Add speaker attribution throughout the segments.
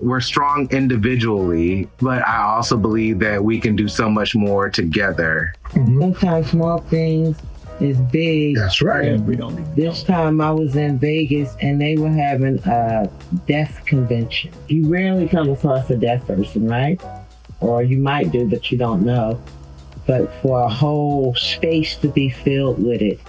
Speaker 1: We're strong individually, but I also believe that we can do so much more together.
Speaker 2: Sometimes small things is big.
Speaker 3: That's right.
Speaker 2: This time I was in Vegas and they were having a deaf convention. You rarely come across a deaf person, right? Or you might do, but you don't know. But for a whole space to be filled with it,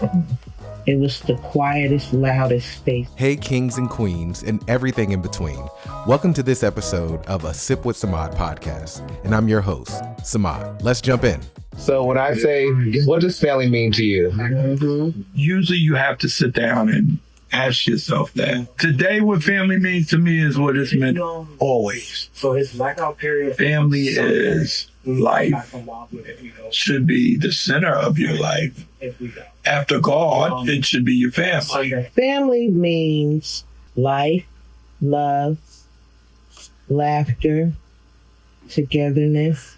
Speaker 2: it was the quietest, loudest space.
Speaker 4: Hey, kings and queens, and everything in between. Welcome to this episode of a Sip with Samad podcast. And I'm your host, Samad. Let's jump in.
Speaker 1: So when I say, what does family mean to you?
Speaker 3: Usually you have to sit down and ask yourself that. Today, what family means to me is what it's meant always.
Speaker 2: So his blackout period.
Speaker 3: Family is life. Should be the center of your life. After God, it should be your family.
Speaker 2: Family means life, love, laughter, togetherness.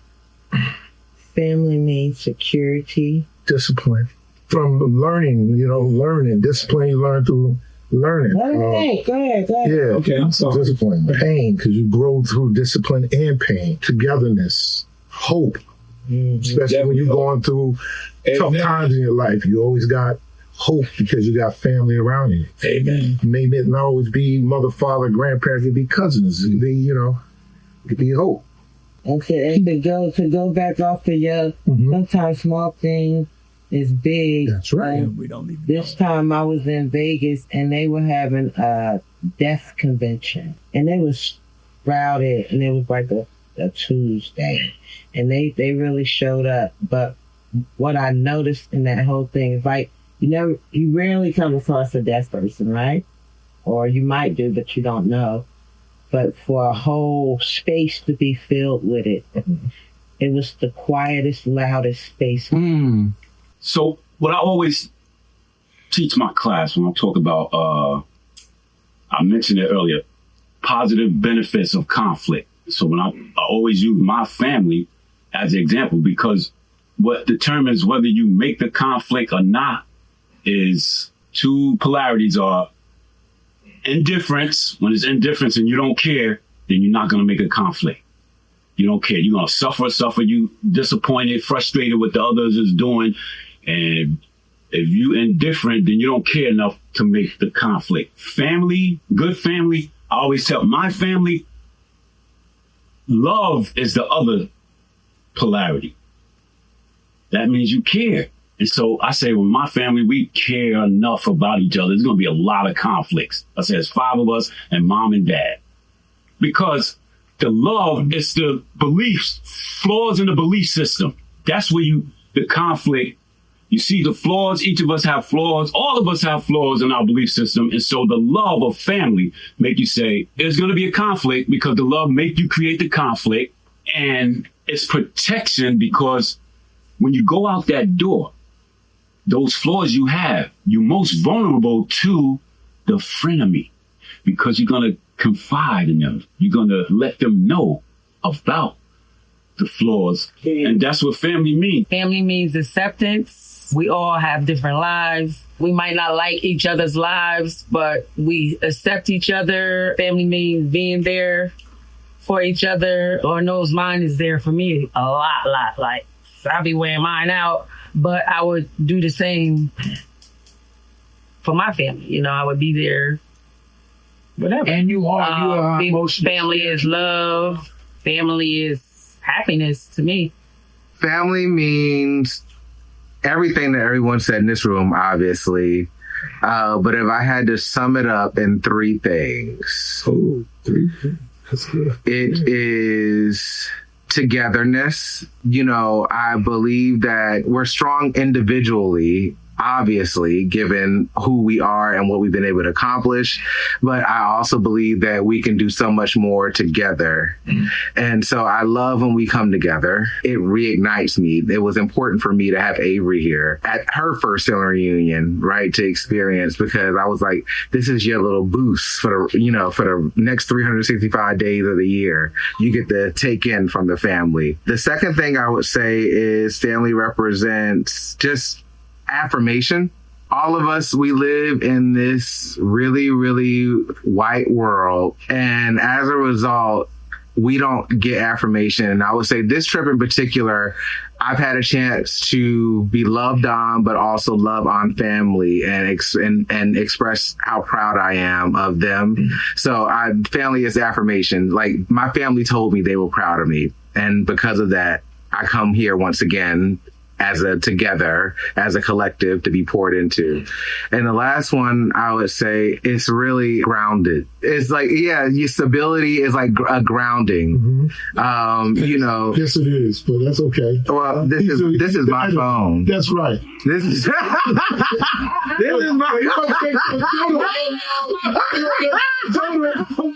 Speaker 2: Family means security.
Speaker 5: Discipline. From learning, learning. Discipline you learn through learning.
Speaker 2: Go ahead.
Speaker 5: Yeah.
Speaker 3: Okay, I'm sorry.
Speaker 5: Discipline. Pain, because you grow through discipline and pain. Togetherness. Hope. Especially when you're going through tough times in your life. You always got hope because you got family around you.
Speaker 3: Amen.
Speaker 5: Maybe it not always be mother, father, grandparents. It could be cousins. It could be, it could be hope.
Speaker 2: Okay, and to go back off of your sometimes small things is big.
Speaker 5: That's right.
Speaker 2: This time I was in Vegas and they were having a deaf convention. And they was crowded and it was like a Tuesday. And they really showed up. But what I noticed in that whole thing is like you rarely come across a deaf person, right? Or you might do, but you don't know. But for a whole space to be filled with it, it was the quietest, loudest space.
Speaker 6: So what I always teach my class when I talk about, I mentioned it earlier, positive benefits of conflict. So when I always use my family as an example, because what determines whether you make the conflict or not is two polarities are indifference. When it's indifference and you don't care, then you're not going to make a conflict. You don't care. You're going to suffer. You disappointed, frustrated with the others is doing. And if you indifferent, then you don't care enough to make the conflict. Family, good family. I always tell my family, love is the other polarity. That means you care. And so I say, with my family, we care enough about each other. There's going to be a lot of conflicts. I say, it's 5 of us and mom and dad. Because the love is the beliefs, flaws in the belief system. That's where the conflict, you see the flaws. Each of us have flaws. All of us have flaws in our belief system. And so the love of family make you say, there's going to be a conflict because the love make you create the conflict. And it's protection because when you go out that door, those flaws you have, you're most vulnerable to the frenemy because you're going to confide in them. You're going to let them know about the flaws. And that's what family means.
Speaker 7: Family means acceptance. We all have different lives. We might not like each other's lives, but we accept each other. Family means being there for each other. Lord knows mine is there for me a lot. Like, I'll be wearing mine out. But I would do the same for my family. I would be there, whatever.
Speaker 3: And you are
Speaker 7: family is love. Family is happiness to me.
Speaker 1: Family means everything that everyone said in this room, obviously. But if I had to sum it up in 3 things.
Speaker 5: Oh, 3 things. That's good.
Speaker 1: It is togetherness. I believe that we're strong individually, obviously, given who we are and what we've been able to accomplish. But I also believe that we can do so much more together. And so I love when we come together. It reignites me. It was important for me to have Avery here at her first family reunion, right, to experience, because I was like, this is your little boost for the next 365 days of the year. You get to take in from the family. The second thing I would say is family represents just affirmation all of us, we live in this really, really white world. And as a result, we don't get affirmation. And I would say this trip in particular, I've had a chance to be loved on, but also love on family and express how proud I am of them. So family is affirmation. Like, my family told me they were proud of me. And because of that, I come here once again as a collective to be poured into. And the last one, I would say, it's really grounded. It's like, your stability is like a grounding. Mm-hmm.
Speaker 5: Yes, it is, but that's okay.
Speaker 1: Well, this is my phone.
Speaker 5: That's right.
Speaker 1: This is my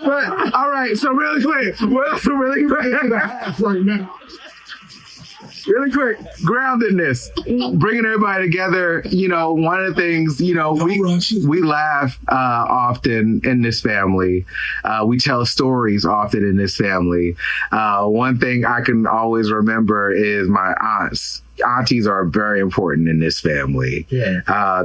Speaker 1: But all right, so really quick. Really quick, groundedness, bringing everybody together. One of the things, we laugh often in this family. We tell stories often in this family. One thing I can always remember is my aunts. Aunties are very important in this family. Yeah.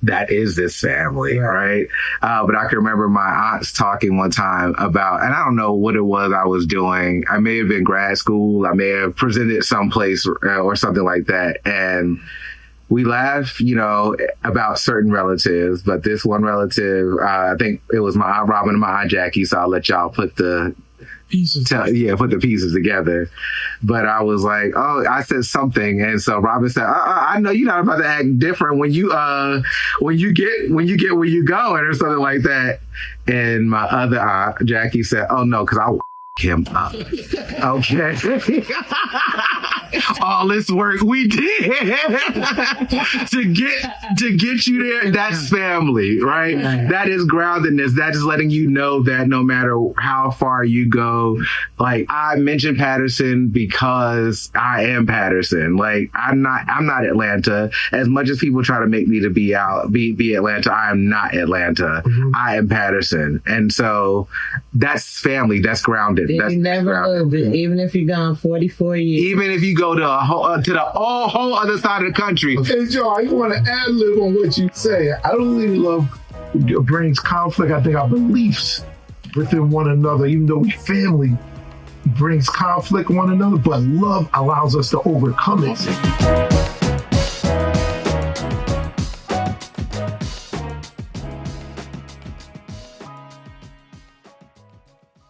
Speaker 1: That is this family, right? But I can remember my aunts talking one time about, and I don't know what it was I was doing. I may have been grad school. I may have presented someplace or something like that. And we laugh, about certain relatives. But this one relative, I think it was my Aunt Robin and my Aunt Jackie. So I'll let y'all put the pieces together. But I was like, I said something, and so Robin said, I know you're not about to act different when you get where you going or something like that. And my other aunt Jackie said, oh no, because I'll him up. Okay. All this work we did to get you there, that's family, right? That is groundedness. That is letting you know that no matter how far you go, like, I mentioned Patterson because I am Patterson. Like, I'm not Atlanta. As much as people try to make me to be Atlanta, I am not Atlanta. Mm-hmm. I am Patterson. And so that's family. That's grounded. That's
Speaker 2: you never lived it, even if you're gone 44 years.
Speaker 1: Even if you go to the whole other side of the country.
Speaker 5: Hey, Joe, I want to ad-lib on what you say. I don't really love brings conflict. I think our beliefs within one another, even though we family, brings conflict with one another, but love allows us to overcome it.